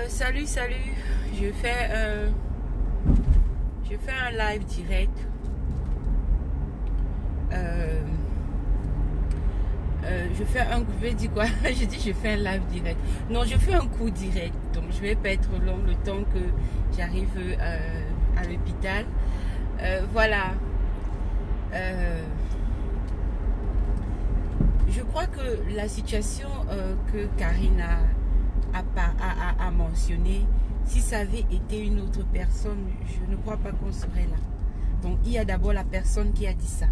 Salut, je fais un live direct. Je vais dire quoi? Je dis je fais un live direct. Non, je fais un cours direct. Donc je vais pas être long le temps que j'arrive à l'hôpital. Voilà. Je crois que la situation que Karine a mentionné, si ça avait été une autre personne, je ne crois pas qu'on serait là. Donc il y a d'abord la personne qui a dit ça.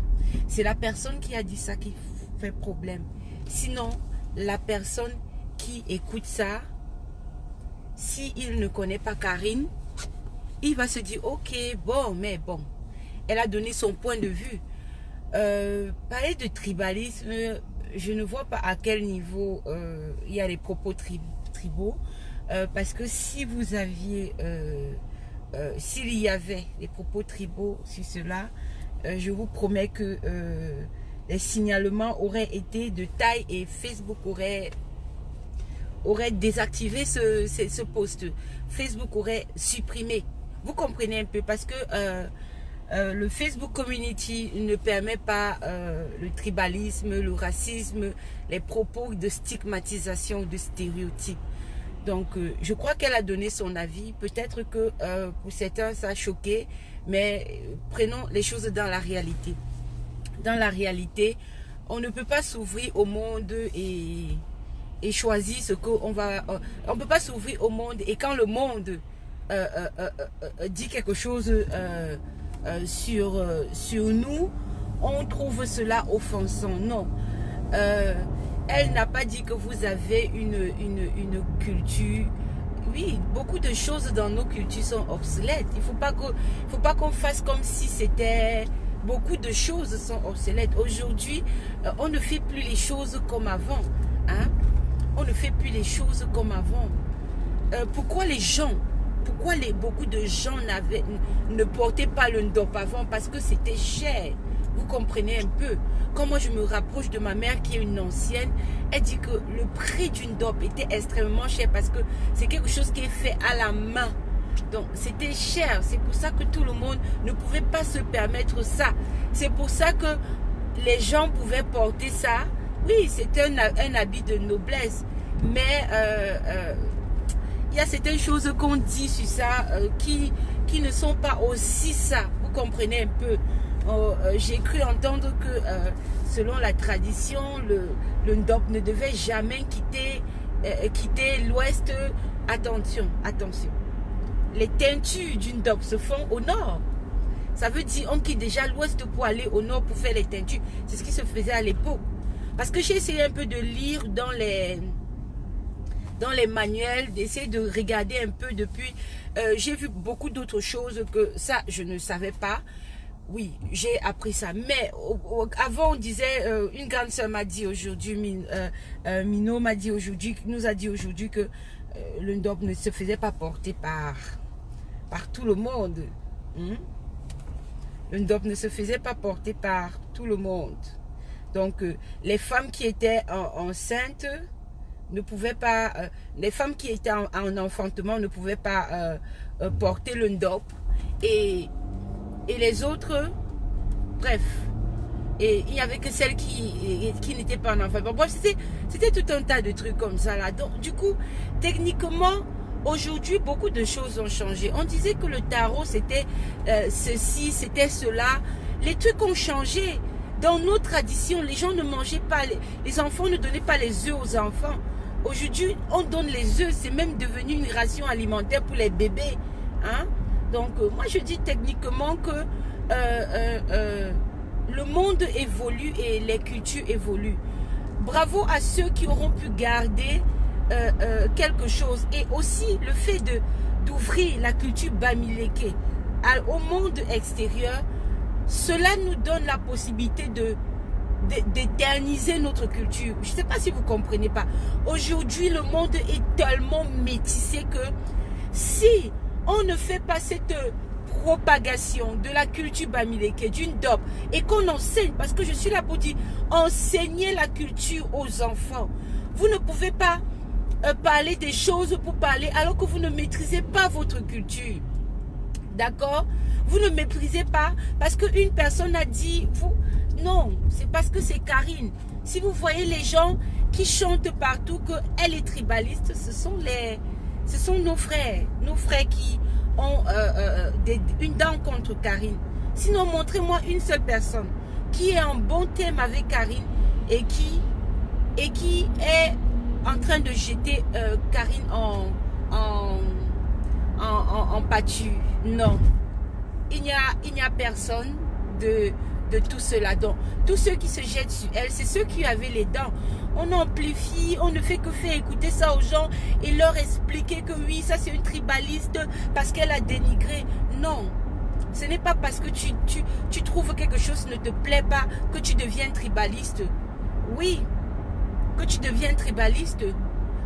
C'est la personne qui a dit ça qui fait problème. Sinon, la personne qui écoute ça, s'il ne connaît pas Karine, il va se dire, ok, mais bon, elle a donné son point de vue. Parler de tribalisme, je ne vois pas à quel niveau il y a les propos tribaux, parce que si vous aviez, s'il y avait les propos tribaux sur cela, je vous promets que les signalements auraient été de taille et Facebook aurait désactivé ce post. Facebook aurait supprimé. Vous comprenez un peu, parce que le Facebook Community ne permet pas le tribalisme, le racisme, les propos de stigmatisation, de stéréotypes. Donc, je crois qu'elle a donné son avis. Peut-être que pour certains, ça a choqué, mais prenons les choses dans la réalité. Dans la réalité, on ne peut pas s'ouvrir au monde et choisir ce qu'on va... on ne peut pas s'ouvrir au monde, et quand le monde dit quelque chose sur nous, on trouve cela offensant. Non. Elle n'a pas dit que vous avez une culture. Oui, beaucoup de choses dans nos cultures sont obsolètes. Il faut pas qu'on fasse comme si c'était... Beaucoup de choses sont obsolètes. Aujourd'hui, on ne fait plus les choses comme avant. Hein? On ne fait plus les choses comme avant. Pourquoi beaucoup de gens ne portaient pas le ndop avant? Parce que c'était cher. Vous comprenez un peu. Quand moi je me rapproche de ma mère qui est une ancienne, elle dit que le prix d'une ndop était extrêmement cher parce que c'est quelque chose qui est fait à la main. Donc c'était cher. C'est pour ça que tout le monde ne pouvait pas se permettre ça. C'est pour ça que les gens pouvaient porter ça. Oui, c'était un habit de noblesse. Mais il y a certaines choses qu'on dit sur ça qui ne sont pas aussi ça. Vous comprenez un peu. J'ai cru entendre que selon la tradition, le ndop ne devait jamais quitter l'ouest. Attention. Les teintures du ndop se font au nord. Ça veut dire on quitte déjà l'ouest pour aller au nord pour faire les teintures. C'est ce qui se faisait à l'époque. Parce que j'ai essayé un peu de lire dans les manuels, d'essayer de regarder un peu depuis. J'ai vu beaucoup d'autres choses que ça, je ne savais pas. Oui, j'ai appris ça. Mais avant, on disait, une grande soeur m'a dit aujourd'hui, Mino m'a dit aujourd'hui, nous a dit aujourd'hui que le ndop ne se faisait pas porter par tout le monde. Le ndop ne se faisait pas porter par tout le monde. Donc, les femmes qui étaient enceintes ne pouvaient pas, les femmes qui étaient en enfantement ne pouvaient pas porter le ndop. Et les autres, bref. Et il n'y avait que celles qui n'étaient pas en enfantement. Bref, c'était tout un tas de trucs comme ça là. Donc, du coup, techniquement, aujourd'hui, beaucoup de choses ont changé. On disait que le tarot, c'était ceci, c'était cela. Les trucs ont changé. Dans nos traditions, les gens ne mangeaient pas, les enfants ne donnaient pas les œufs aux enfants. Aujourd'hui, on donne les œufs, c'est même devenu une ration alimentaire pour les bébés. Hein? Donc, moi, je dis techniquement que le monde évolue et les cultures évoluent. Bravo à ceux qui auront pu garder quelque chose. Et aussi, le fait d'ouvrir la culture Bamileke au monde extérieur, cela nous donne la possibilité d'éterniser notre culture. Je ne sais pas si vous ne comprenez pas. Aujourd'hui, le monde est tellement métissé que si on ne fait pas cette propagation de la culture Bamileke, du ndop, et qu'on enseigne, parce que je suis là pour dire, enseigner la culture aux enfants. Vous ne pouvez pas parler des choses pour parler alors que vous ne maîtrisez pas votre culture. D'accord? Vous ne maîtrisez pas parce qu'une personne a dit, vous, non, c'est parce que c'est Karine. Si vous voyez les gens qui chantent partout qu'elle est tribaliste, ce sont nos frères qui ont une dent contre Karine. Sinon, montrez-moi une seule personne qui est en bon thème avec Karine et qui est en train de jeter Karine en pâture. Non. Il n'y a personne de tout cela. Donc, tous ceux qui se jettent sur elle, c'est ceux qui avaient les dents. On amplifie, on ne fait que faire écouter ça aux gens et leur expliquer que oui, ça c'est une tribaliste parce qu'elle a dénigré. Non. Ce n'est pas parce que tu trouves quelque chose ne te plaît pas que tu deviens tribaliste. Oui, que tu deviens tribaliste.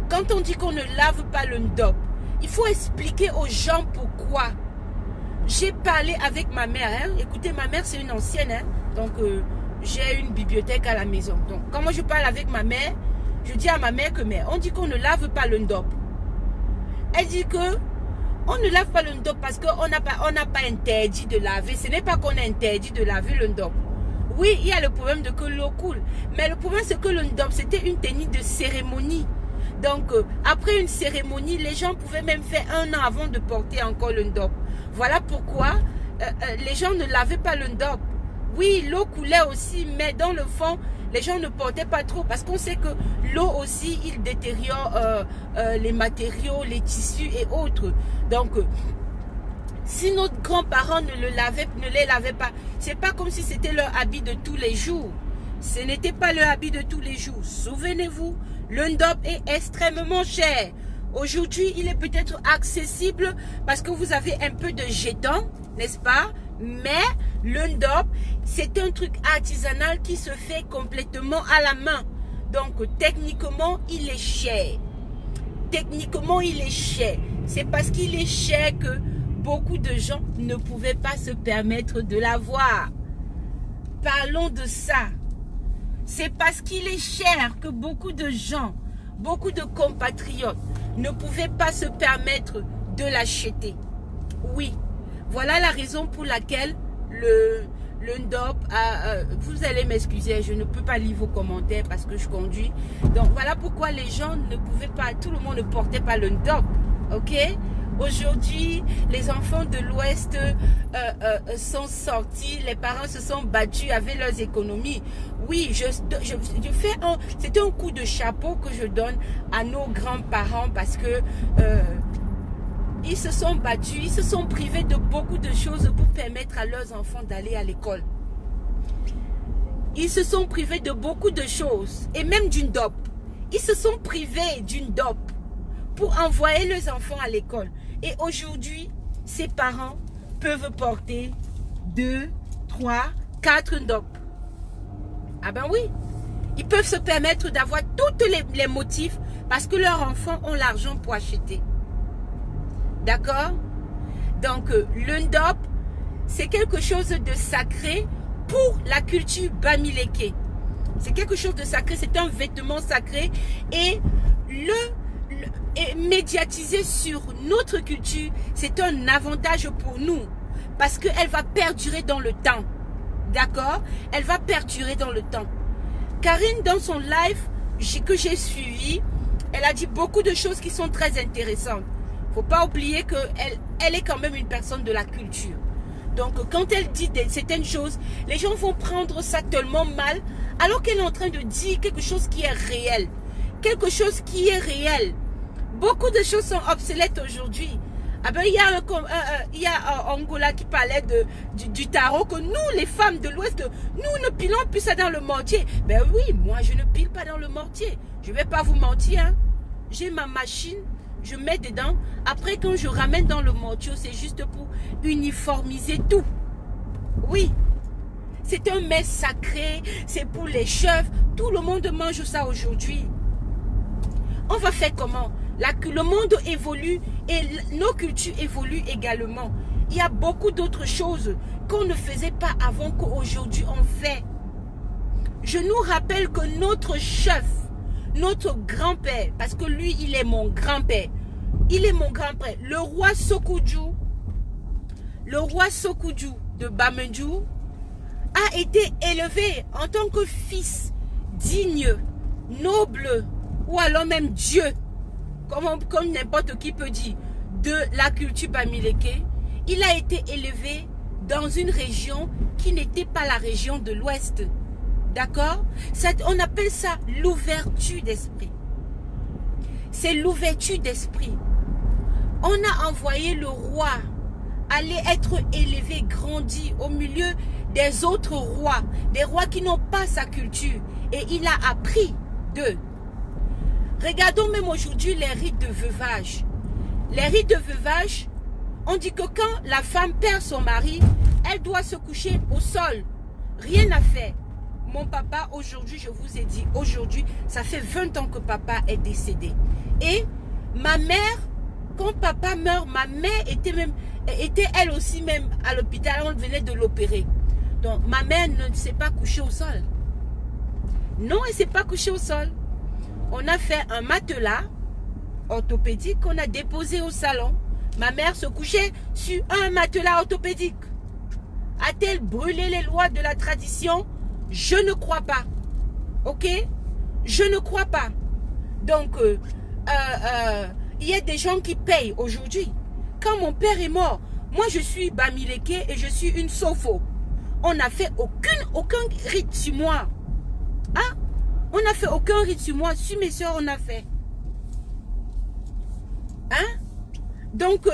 Quand on dit qu'on ne lave pas le ndop, il faut expliquer aux gens pourquoi. J'ai parlé avec ma mère. Hein. Écoutez, ma mère, c'est une ancienne. Hein. Donc, j'ai une bibliothèque à la maison. Donc, quand moi je parle avec ma mère, je dis à ma mère que mère, on dit qu'on ne lave pas le ndop. Elle dit que on ne lave pas le ndop parce qu'on n'a pas interdit de laver. Ce n'est pas qu'on a interdit de laver le ndop. Oui, il y a le problème de que l'eau coule. Mais le problème, c'est que le ndop, c'était une tenue de cérémonie. Donc, après une cérémonie, les gens pouvaient même faire 1 an avant de porter encore le ndop. Voilà pourquoi les gens ne lavaient pas le ndop. Oui, l'eau coulait aussi, mais dans le fond, les gens ne portaient pas trop parce qu'on sait que l'eau aussi, il détériore les matériaux, les tissus et autres. Donc, si nos grands-parents ne les lavaient pas, c'est pas comme si c'était leur habit de tous les jours. Ce n'était pas leur habit de tous les jours. Souvenez-vous, le ndop est extrêmement cher. Aujourd'hui, il est peut-être accessible parce que vous avez un peu de jetons, n'est-ce pas? Mais le ndop, c'est un truc artisanal qui se fait complètement à la main. Donc, techniquement, il est cher. Techniquement, il est cher. C'est parce qu'il est cher que beaucoup de gens ne pouvaient pas se permettre de l'avoir. Parlons de ça. C'est parce qu'il est cher que beaucoup de gens, beaucoup de compatriotes ne pouvaient pas se permettre de l'acheter. Oui, voilà la raison pour laquelle le ndop, vous allez m'excuser, je ne peux pas lire vos commentaires parce que je conduis. Donc voilà pourquoi les gens ne pouvaient pas, tout le monde ne portait pas le ndop, ok? Aujourd'hui, les enfants de l'Ouest sont sortis, les parents se sont battus avec leurs économies. Oui, c'est un coup de chapeau que je donne à nos grands-parents parce que ils se sont battus, ils se sont privés de beaucoup de choses pour permettre à leurs enfants d'aller à l'école. Ils se sont privés de beaucoup de choses et même d'une ndop. Ils se sont privés d'une ndop pour envoyer leurs enfants à l'école. Et aujourd'hui, ces parents peuvent porter 2, 3, 4 ndop. Ah ben oui, ils peuvent se permettre d'avoir tous les motifs parce que leurs enfants ont l'argent pour acheter. D'accord? Donc, le ndop, c'est quelque chose de sacré pour la culture Bamileke. C'est quelque chose de sacré, c'est un vêtement sacré et médiatiser sur notre culture, c'est un avantage pour nous parce qu'elle va perdurer dans le temps. D'accord? Elle va perdurer dans le temps. Karine, dans son live que j'ai suivi, elle a dit beaucoup de choses qui sont très intéressantes. Il ne faut pas oublier qu'elle est quand même une personne de la culture. Donc, quand elle dit certaines choses, les gens vont prendre ça tellement mal, alors qu'elle est en train de dire quelque chose qui est réel. Quelque chose qui est réel. Beaucoup de choses sont obsolètes aujourd'hui. Ah ben, il y a Angola qui parlait du tarot, que nous, les femmes de l'Ouest, nous ne pilons plus ça dans le mortier. Ben oui, moi, je ne pile pas dans le mortier. Je ne vais pas vous mentir. Hein. J'ai ma machine, je mets dedans. Après, quand je ramène dans le mortier, c'est juste pour uniformiser tout. Oui. C'est un mets sacré, c'est pour les chefs. Tout le monde mange ça aujourd'hui. On va faire comment? Le monde évolue et nos cultures évoluent également. Il y a beaucoup d'autres choses qu'on ne faisait pas avant qu'aujourd'hui on fait. Je nous rappelle que notre chef, notre grand-père, parce que lui, il est mon grand-père. Il est mon grand-père. Le roi Sokujou de Bamendjou a été élevé en tant que fils digne, noble, ou alors même Dieu, comme n'importe qui peut dire, de la culture bamileke. Il a été élevé dans une région qui n'était pas la région de l'Ouest. D'accord? On appelle ça l'ouverture d'esprit. C'est l'ouverture d'esprit. On a envoyé le roi aller être élevé, grandi au milieu des autres rois, des rois qui n'ont pas sa culture. Et il a appris d'eux. Regardons même aujourd'hui les rites de veuvage. Les rites de veuvage, on dit que quand la femme perd son mari, elle doit se coucher au sol. Rien à faire. Mon papa, aujourd'hui, je vous ai dit, aujourd'hui, ça fait 20 ans que papa est décédé. Et ma mère, quand papa meurt, ma mère était elle aussi même à l'hôpital, on venait de l'opérer. Donc, ma mère ne s'est pas couchée au sol. Non, elle ne s'est pas couchée au sol. On a fait un matelas orthopédique qu'on a déposé au salon. Ma mère se couchait sur un matelas orthopédique. A-t-elle brûlé les lois de la tradition? Je ne crois pas. Ok? Je ne crois pas. Donc, il y a des gens qui payent aujourd'hui. Quand mon père est mort, moi je suis Bamileke et je suis une Sofo. On n'a fait aucun rite sur moi. Hein? On n'a fait aucun rite sur moi. Sur mes soeurs, on a fait. Hein? Donc,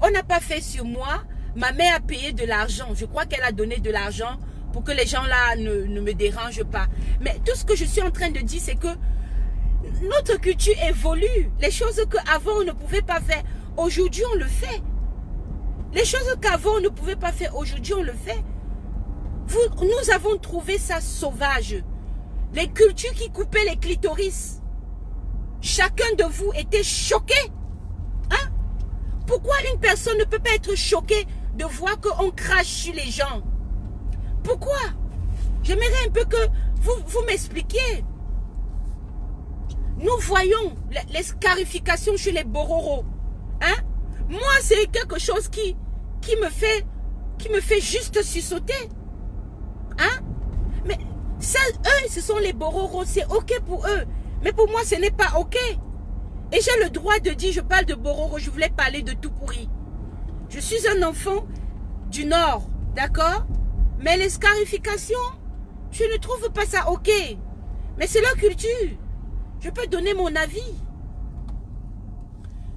on n'a pas fait sur moi. Ma mère a payé de l'argent. Je crois qu'elle a donné de l'argent pour que les gens là ne me dérangent pas. Mais tout ce que je suis en train de dire, c'est que notre culture évolue. Les choses qu'avant on ne pouvait pas faire, aujourd'hui on le fait. Les choses qu'avant on ne pouvait pas faire, aujourd'hui on le fait. Nous avons trouvé ça sauvage. Les cultures qui coupaient les clitoris. Chacun de vous était choqué. Hein? Pourquoi une personne ne peut pas être choquée de voir qu'on crache sur les gens? Pourquoi? J'aimerais un peu que vous m'expliquiez. Nous voyons les scarifications chez les Bororo. Hein? Moi, c'est quelque chose qui me fait juste sursauter. Hein? Mais ça, eux, ce sont les Bororo. C'est ok pour eux. Mais pour moi, ce n'est pas ok. Et j'ai le droit de dire, je parle de Bororo, je voulais parler de tout pourri. Je suis un enfant du Nord, d'accord? Mais les scarifications, je ne trouve pas ça ok. Mais c'est leur culture. Je peux donner mon avis.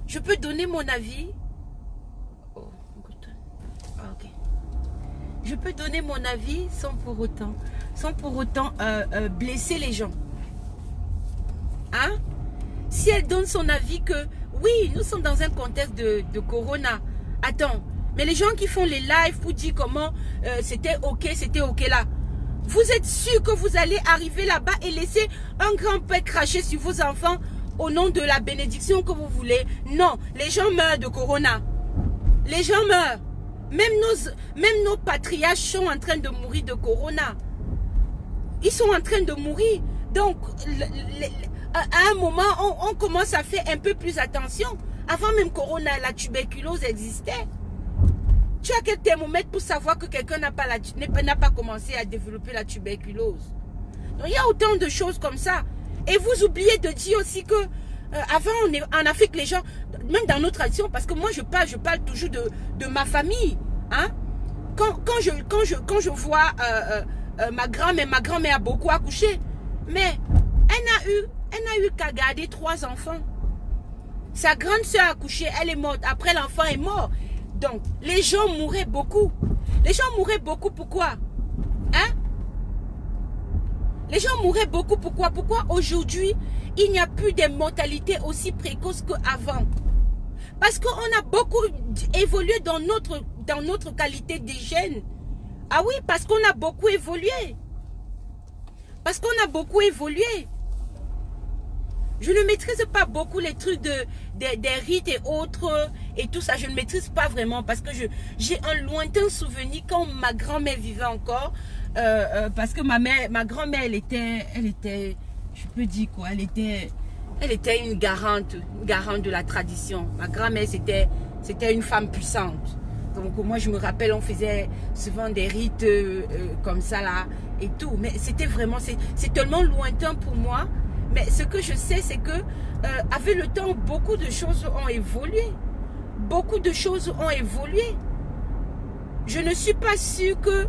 Je peux donner mon avis. Oh, ok. Je peux donner mon avis sans pour autant blesser les gens. Hein? Si elle donne son avis que, oui, nous sommes dans un contexte de corona. Attends, mais les gens qui font les lives pour dire comment c'était ok là. Vous êtes sûr que vous allez arriver là-bas et laisser un grand-père cracher sur vos enfants au nom de la bénédiction que vous voulez? Non, les gens meurent de corona. Les gens meurent. Même nos patriarches sont en train de mourir de corona. Ils sont en train de mourir. Donc, à un moment, on commence à faire un peu plus attention. Avant même corona, la tuberculose existait. Tu as quel thermomètre pour savoir que quelqu'un n'a pas commencé à développer la tuberculose? Donc, il y a autant de choses comme ça. Et vous oubliez de dire aussi que avant, en Afrique, les gens, même dans nos traditions, parce que moi, je parle toujours de ma famille. Hein? Quand je vois ma grand-mère a beaucoup accouché. Mais elle n'a eu qu'à garder 3 enfants. Sa grande soeur a accouché, elle est morte. Après, l'enfant est mort. Donc, les gens mouraient beaucoup. Les gens mouraient beaucoup, pourquoi? Hein? Les gens mouraient beaucoup, pourquoi? Pourquoi aujourd'hui, il n'y a plus de mortalité aussi précoce qu'avant? Parce qu'on a beaucoup évolué dans notre qualité d'hygiène. Ah oui, parce qu'on a beaucoup évolué. Parce qu'on a beaucoup évolué. Je ne maîtrise pas beaucoup les trucs des rites et autres et tout ça. Je ne maîtrise pas vraiment parce que j'ai un lointain souvenir quand ma grand-mère vivait encore. Parce que ma grand-mère, elle était je peux dire quoi, elle était une garante de la tradition. Ma grand-mère, c'était une femme puissante. Donc moi, je me rappelle, on faisait souvent des rites comme ça là et tout. Mais c'était vraiment, c'est tellement lointain pour moi. Mais ce que je sais, c'est que avec le temps, beaucoup de choses ont évolué. Beaucoup de choses ont évolué. Je ne suis pas sûre que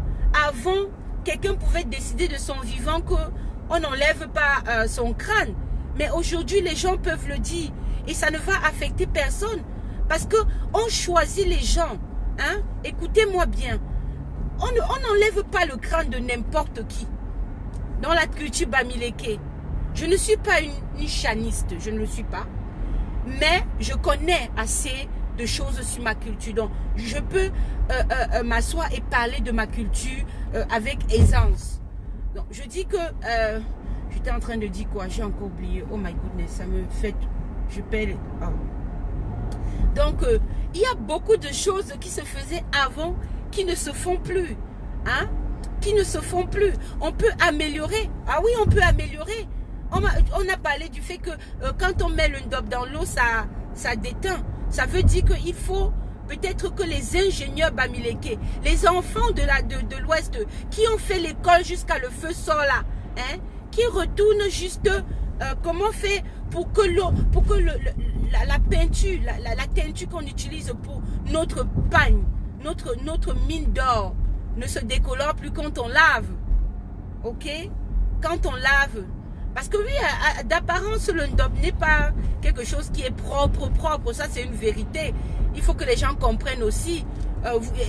avant, quelqu'un pouvait décider de son vivant qu'on n'enlève pas son crâne. Mais aujourd'hui, les gens peuvent le dire. Et ça ne va affecter personne. Parce qu'on choisit les gens. Hein? Écoutez-moi bien. On n'enlève pas le crâne de n'importe qui. Dans la culture bamileke. Je ne suis pas une chaniste. Je ne le suis pas. Mais je connais assez de choses sur ma culture. Donc, je peux m'asseoir et parler de ma culture avec aisance. Donc, je dis que... j'étais en train de dire quoi? J'ai encore oublié. Oh my goodness, ça me fait... Je perds... Oh. Donc, il y a beaucoup de choses qui se faisaient avant qui ne se font plus. Hein? Qui ne se font plus. On peut améliorer. Ah oui, on peut améliorer. On a parlé du fait que quand on met le ndop dans l'eau, ça déteint. Ça veut dire qu'il faut peut-être que les ingénieurs bamileke, les enfants de l'Ouest qui ont fait l'école jusqu'à le feu sort là, hein, qui retournent juste comment faire pour que la peinture, la teinture qu'on utilise pour notre pagne, notre mine d'or ne se décolore plus quand on lave. Ok? Quand on lave. Parce que oui, d'apparence, le ndop n'est pas quelque chose qui est propre. Ça, c'est une vérité. Il faut que les gens comprennent aussi.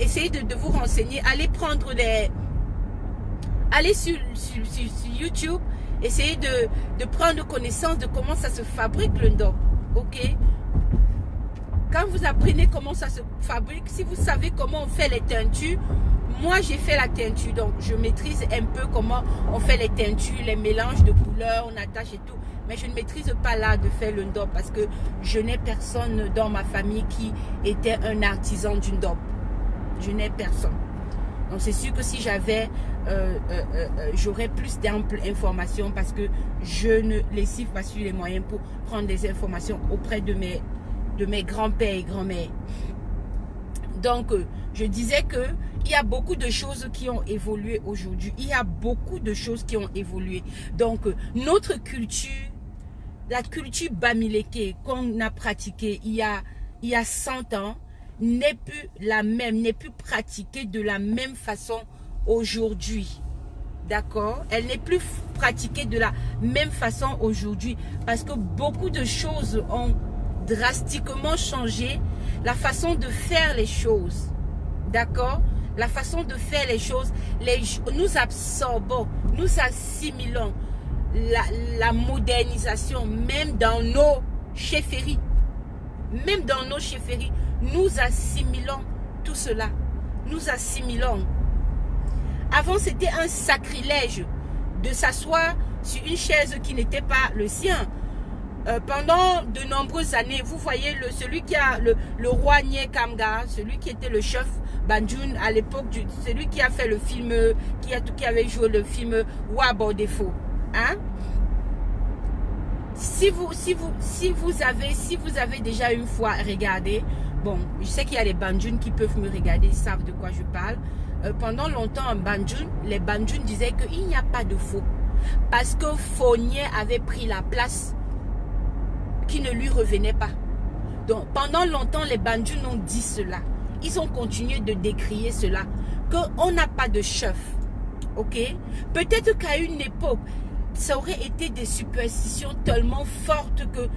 Essayez de vous renseigner. Allez prendre allez sur YouTube. Essayez de prendre connaissance de comment ça se fabrique le ndop. Ok? Quand vous apprenez comment ça se fabrique, si vous savez comment on fait les teintures, moi j'ai fait la teinture, donc je maîtrise un peu comment on fait les teintures, les mélanges de couleurs, on attache et tout. Mais je ne maîtrise pas là de faire le ndop parce que je n'ai personne dans ma famille qui était un artisan du ndop. Je n'ai personne. Donc c'est sûr que si j'avais, j'aurais plus d'amples informations parce que je ne lessive pas sur les moyens pour prendre des informations auprès de mes grands-pères et grands-mères. Donc, je disais que il y a beaucoup de choses qui ont évolué aujourd'hui. Il y a beaucoup de choses qui ont évolué. Donc, notre culture, la culture bamileke qu'on a pratiquée il y a 100 ans, n'est plus la même, n'est plus pratiquée de la même façon aujourd'hui. D'accord? Elle n'est plus pratiquée de la même façon aujourd'hui parce que beaucoup de choses ont drastiquement changé. La façon de faire les choses. D'accord? La façon de faire les choses. Nous absorbons, nous assimilons la modernisation même dans nos chefferies. Même dans nos chefferies, nous assimilons tout cela. Nous assimilons. Avant, c'était un sacrilège de s'asseoir sur une chaise qui n'était pas le sien. Pendant de nombreuses années, vous voyez celui qui a le roi Nye Kamga, celui qui était le chef Banjun à l'époque, celui qui a fait le film, qui avait joué le film Wabo Defo. Hein? Si vous avez déjà une fois regardé, bon, je sais qu'il y a des Banjun qui peuvent me regarder, ils savent de quoi je parle. Pendant longtemps en Banjun, les Banjun disaient qu'il n'y a pas de faux. Parce que Fournier avait pris la place qui ne lui revenait pas. Donc pendant longtemps, les Banjun ont dit cela. Ils ont continué de décrier cela. Qu'on n'a pas de chef. Ok? Peut-être qu'à une époque, ça aurait été des superstitions tellement fortes que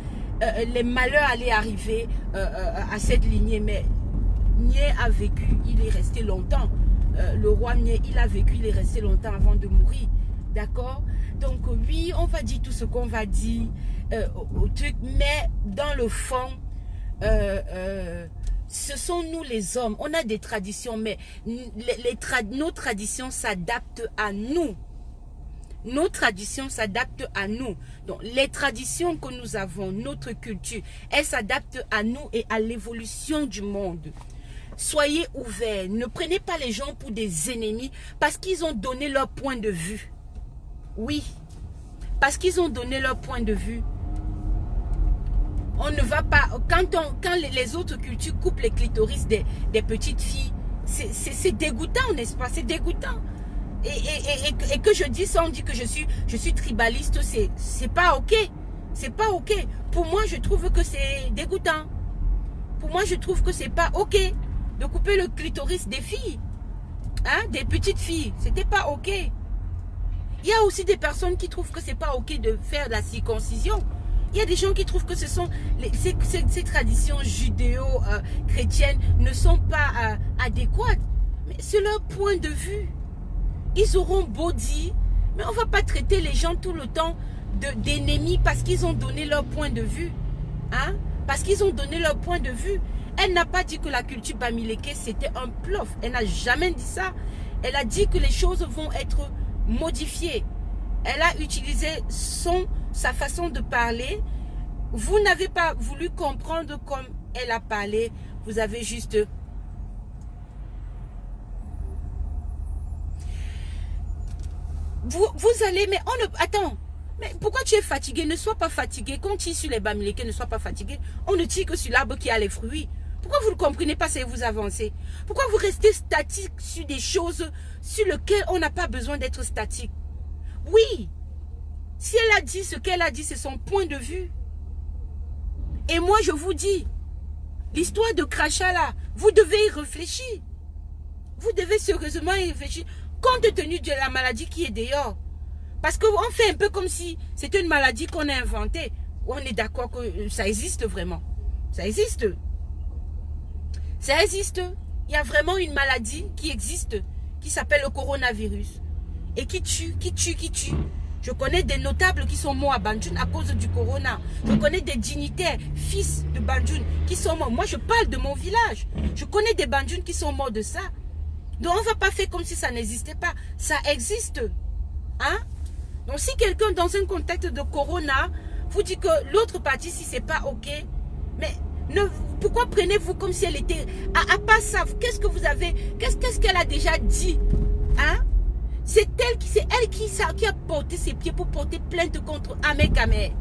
les malheurs allaient arriver à cette lignée. Mais Nye a vécu, il est resté longtemps. Le roi Nye, il a vécu, il est resté longtemps avant de mourir. D'accord? Donc oui, on va dire tout ce qu'on va dire au truc, mais dans le fond, ce sont nous les hommes. On a des traditions, mais nos traditions s'adaptent à nous. Nos traditions s'adaptent à nous. Donc, les traditions que nous avons, notre culture, elles s'adaptent à nous et à l'évolution du monde. Soyez ouverts. Ne prenez pas les gens pour des ennemis parce qu'ils ont donné leur point de vue. Oui. parce qu'ils ont donné leur point de vue. On ne va pas, quand les autres cultures coupent les clitoris des petites filles, c'est dégoûtant, n'est-ce pas? C'est dégoûtant. Et que je dis ça, on dit que je suis tribaliste, c'est pas ok. C'est pas ok. Pour moi, je trouve que c'est dégoûtant. Pour moi, je trouve que c'est pas ok de couper le clitoris des filles. Hein, des petites filles. C'était pas ok. Il y a aussi des personnes qui trouvent que c'est pas ok de faire la circoncision. Il y a des gens qui trouvent que ce sont ces traditions judéo-chrétiennes ne sont pas adéquates. Mais c'est leur point de vue. Ils auront beau dire, mais on ne va pas traiter les gens tout le temps d'ennemis parce qu'ils ont donné leur point de vue. Hein? Parce qu'ils ont donné leur point de vue. Elle n'a pas dit que la culture Bamileke c'était un bluff. Elle n'a jamais dit ça. Elle a dit que les choses vont être modifiées. Elle a utilisé sa façon de parler. Vous n'avez pas voulu comprendre comme elle a parlé. Vous avez juste... Vous allez... Mais on ne... Attends. Mais pourquoi tu es fatigué? Ne sois pas fatigué. Quand tu es sur les Bamileke, ne sois pas fatigué. On ne tire que sur l'arbre qui a les fruits. Pourquoi vous ne comprenez pas si vous avancez? Pourquoi vous restez statique sur des choses sur lesquelles on n'a pas besoin d'être statique? Oui. Si elle a dit ce qu'elle a dit, c'est son point de vue. Et moi, je vous dis, l'histoire de crachat là, vous devez y réfléchir. Vous devez sérieusement y réfléchir, compte tenu de la maladie qui est dehors. Parce qu'on fait un peu comme si c'était une maladie qu'on a inventée. On est d'accord que ça existe vraiment. Ça existe. Ça existe. Il y a vraiment une maladie qui existe, qui s'appelle le coronavirus. Et qui tue. Je connais des notables qui sont morts à Banjul à cause du corona. Je connais des dignitaires, fils de Banjul, qui sont morts. Moi, je parle de mon village. Je connais des Banjul qui sont morts de ça. Donc, on ne va pas faire comme si ça n'existait pas. Ça existe. Hein? Donc, si quelqu'un, dans un contexte de corona, vous dit que l'autre partie, si c'est pas OK, mais pourquoi prenez-vous comme si elle était... À part ça, qu'est-ce que vous avez... Qu'est-ce qu'elle a déjà dit? Hein? C'est elle qui a porté ses pieds pour porter plainte contre Ahmed Kamer,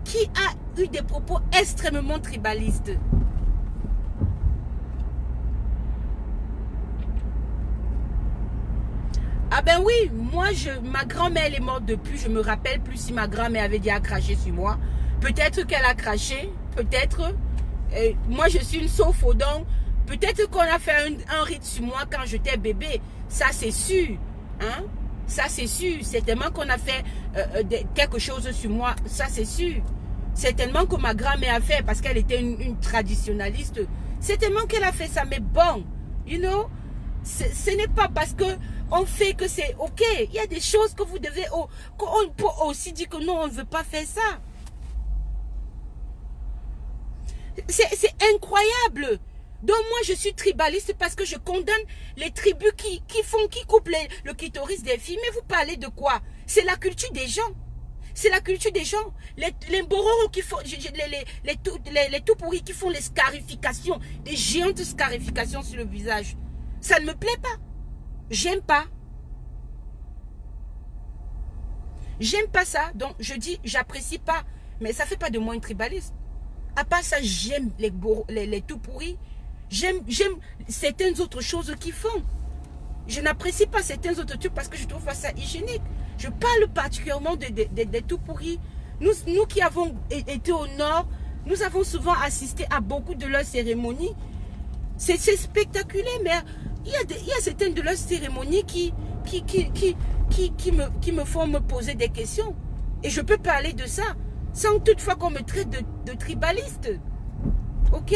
qui a eu des propos extrêmement tribalistes. Ah ben oui, moi, ma grand-mère elle est morte depuis, je me rappelle plus si ma grand-mère avait dit à cracher sur moi. Peut-être qu'elle a craché, peut-être. Moi, je suis une sauf-au-don. Peut-être qu'on a fait un rite sur moi quand j'étais bébé. Ça, c'est sûr. Hein? Ça, c'est sûr. Certainement qu'on a fait quelque chose sur moi. Ça, c'est sûr. Certainement que ma grand-mère a fait parce qu'elle était une traditionnaliste. Certainement qu'elle a fait ça. Mais bon, you know, ce n'est pas parce que on fait que c'est OK. Il y a des choses que vous devez... On peut aussi dire que non, on ne veut pas faire ça. C'est incroyable. Donc moi, je suis tribaliste parce que je condamne les tribus qui coupent le clitoris des filles. Mais vous parlez de quoi? C'est la culture des gens. C'est la culture des gens. Les Bororo qui font... Les tout pourris qui font les scarifications. Des géantes scarifications sur le visage. Ça ne me plaît pas. J'aime pas. J'aime pas ça. Donc, je dis, j'apprécie pas. Mais ça fait pas de moi une tribaliste. À part ça, j'aime les tout pourris. J'aime certaines autres choses qu'ils font. Je n'apprécie pas certains autres trucs parce que je trouve pas ça hygiénique. Je parle particulièrement des tout pourris. Nous qui avons été au nord, nous avons souvent assisté à beaucoup de leurs cérémonies. C'est spectaculaire, mais il y a certaines de leurs cérémonies qui me font me poser des questions. Et je peux parler de ça sans toutefois qu'on me traite de tribaliste. Ok?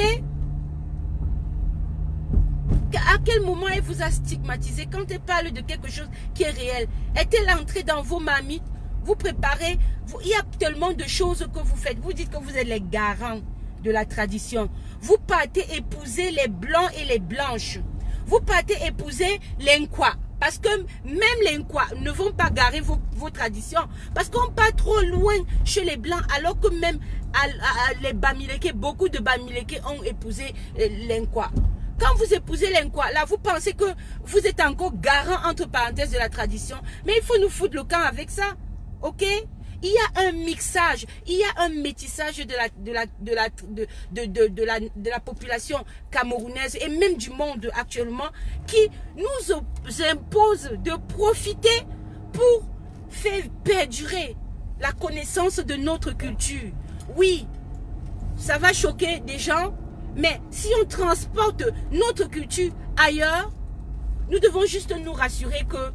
À quel moment elle vous a stigmatisé quand elle parle de quelque chose qui est réel? Est-elle entrée dans vos marmites? Vous préparez, il y a tellement de choses que vous faites. Vous dites que vous êtes les garants de la tradition. Vous partez épouser les blancs et les blanches. Vous partez épouser les Nkwa. Parce que même les Nkwa ne vont pas garer vos traditions. Parce qu'on part trop loin chez les blancs. Alors que même les Bamileke, beaucoup de Bamileke ont épousé les Nkwa. Quand vous épousez les Nkwa, là vous pensez que vous êtes encore garant entre parenthèses de la tradition. Mais il faut nous foutre le camp avec ça. Ok? il y a un mixage, il y a un métissage de la population camerounaise et même du monde actuellement qui nous impose de profiter pour faire perdurer la connaissance de notre culture. Oui, ça va choquer des gens, mais si on transporte notre culture ailleurs, nous devons juste nous rassurer que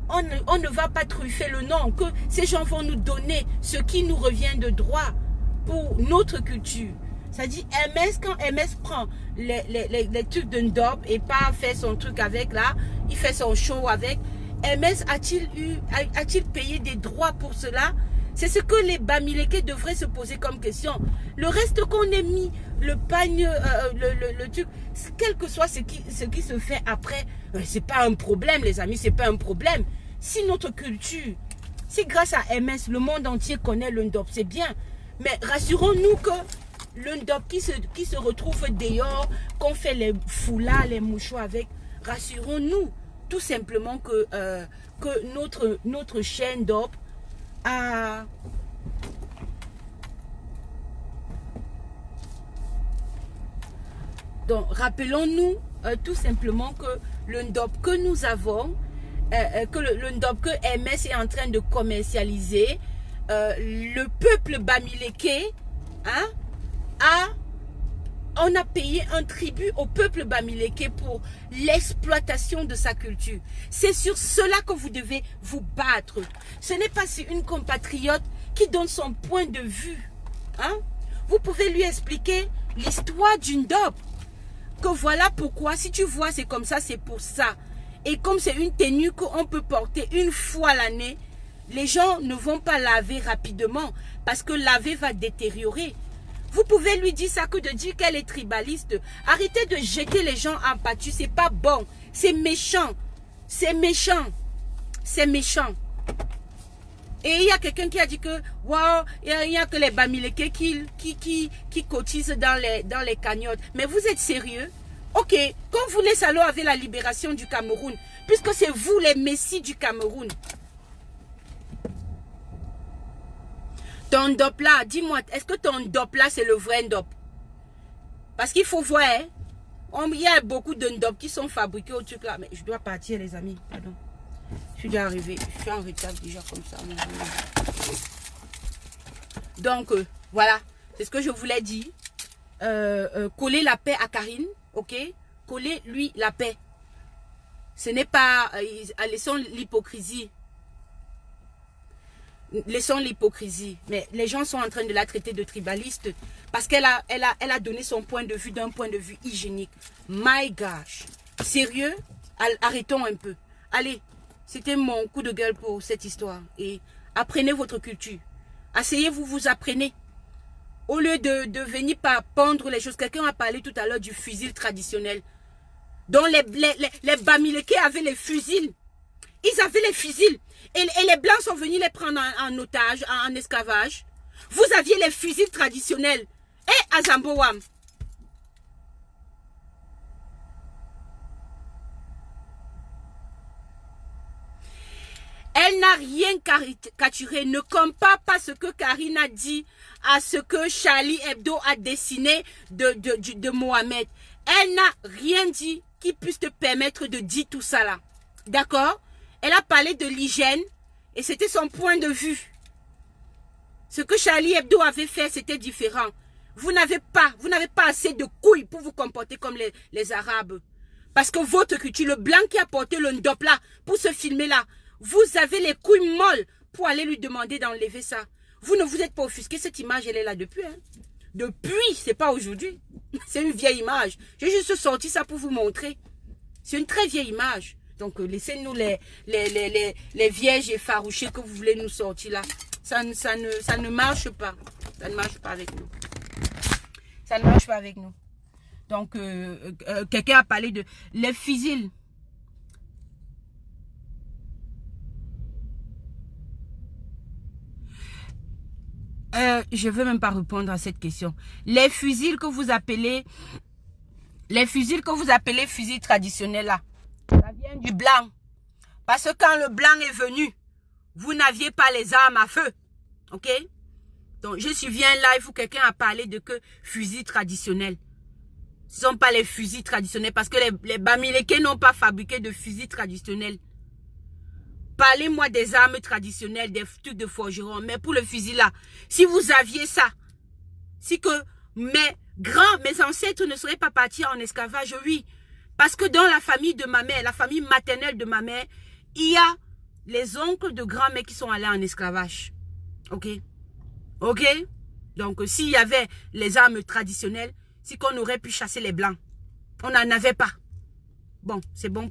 on ne va pas truffer le nom, que ces gens vont nous donner ce qui nous revient de droit pour notre culture. Ça dit MS, quand MS prend les trucs de Ndop et pas fait son truc avec là, il fait son show avec, MS a-t-il payé des droits pour cela? C'est ce que les Bamileke devraient se poser comme question. Le reste qu'on ait mis, le pagne, le truc, quel que soit ce qui se fait après, c'est pas un problème les amis, c'est pas un problème. Si notre culture, si grâce à MS, le monde entier connaît le Ndop, c'est bien. Mais rassurons-nous que le Ndop qui se retrouve dehors, qu'on fait les foulards, les mouchoirs avec, rassurons-nous tout simplement que notre chaîne Ndop a... Donc, rappelons-nous tout simplement que le Ndop que nous avons, que le Ndop que MS est en train de commercialiser, le peuple Bamileke, hein, on a payé un tribut au peuple Bamileke pour l'exploitation de sa culture. C'est sur cela que vous devez vous battre. Ce n'est pas sur une compatriote qui donne son point de vue. Hein? Vous pouvez lui expliquer l'histoire du Ndop. Que voilà pourquoi, si tu vois c'est comme ça, c'est pour ça. Et comme c'est une tenue qu'on peut porter une fois l'année, les gens ne vont pas laver rapidement parce que laver va détériorer. Vous pouvez lui dire ça que de dire qu'elle est tribaliste. Arrêtez de jeter les gens en pâture, c'est pas bon. C'est méchant. C'est méchant. C'est méchant. Et il y a quelqu'un qui a dit que, wow, il n'y a que les Bamileke qui cotisent dans les cagnottes. Mais vous êtes sérieux? Ok, quand vous les salauds avez la libération du Cameroun, puisque c'est vous les messies du Cameroun. Ton Ndop là, dis-moi, est-ce que ton Ndop là c'est le vrai Ndop? Parce qu'il faut voir, hein, il y a beaucoup de Ndop qui sont fabriqués au truc là. Mais je dois partir les amis, pardon. Je suis déjà arrivé, je suis en retard déjà comme ça. Donc, voilà, c'est ce que je voulais dire. Coller la paix à Karine, ok? Coller lui la paix. Ce n'est pas... laissons l'hypocrisie. Laissons l'hypocrisie. Mais les gens sont en train de la traiter de tribaliste parce qu'elle a donné son point de vue d'un point de vue hygiénique. My gosh. Sérieux? Arrêtons un peu. Allez. C'était mon coup de gueule pour cette histoire. Et apprenez votre culture. Asseyez-vous, vous apprenez. Au lieu de venir par pendre les choses. Quelqu'un a parlé tout à l'heure du fusil traditionnel. Donc les Bamileke avaient les fusils. Ils avaient les fusils. Et les Blancs sont venus les prendre en otage, en esclavage. Vous aviez les fusils traditionnels. Et à Zambowam. Elle n'a rien caricaturé. Ne compare pas ce que Karine a dit à ce que Charlie Hebdo a dessiné de Mohamed. Elle n'a rien dit qui puisse te permettre de dire tout ça là. D'accord? Elle a parlé de l'hygiène et c'était son point de vue. Ce que Charlie Hebdo avait fait, c'était différent. Vous n'avez pas assez de couilles pour vous comporter comme les Arabes. Parce que votre culture, le blanc qui a porté le Ndop là, pour se filmer là, vous avez les couilles molles pour aller lui demander d'enlever ça. Vous ne vous êtes pas offusqué, cette image, elle est là depuis. Hein. Depuis, c'est pas aujourd'hui. C'est une vieille image. J'ai juste sorti ça pour vous montrer. C'est une très vieille image. Donc, laissez-nous les vierges effarouchées que vous voulez nous sortir là. Ça ne marche pas. Ça ne marche pas avec nous. Ça ne marche pas avec nous. Donc, quelqu'un a parlé de les fusils. Je ne veux même pas répondre à cette question. Les fusils que vous appelez fusils traditionnels là, ça vient du blanc. Parce que quand le blanc est venu, vous n'aviez pas les armes à feu. Ok? Donc, je suivi un live où quelqu'un a parlé de que fusil traditionnel. Ce ne sont pas les fusils traditionnels parce que les Bamileke n'ont pas fabriqué de fusils traditionnels. Parlez-moi des armes traditionnelles, des trucs de forgeron. Mais pour le fusil là, si vous aviez ça, si que mes ancêtres ne seraient pas partis en esclavage, oui. Parce que dans la famille de ma mère, la famille maternelle de ma mère, il y a les oncles de grand-mère qui sont allés en esclavage. Ok? Ok? Donc, s'il y avait les armes traditionnelles, c'est qu'on aurait pu chasser les blancs. On n'en avait pas. Bon, c'est bon.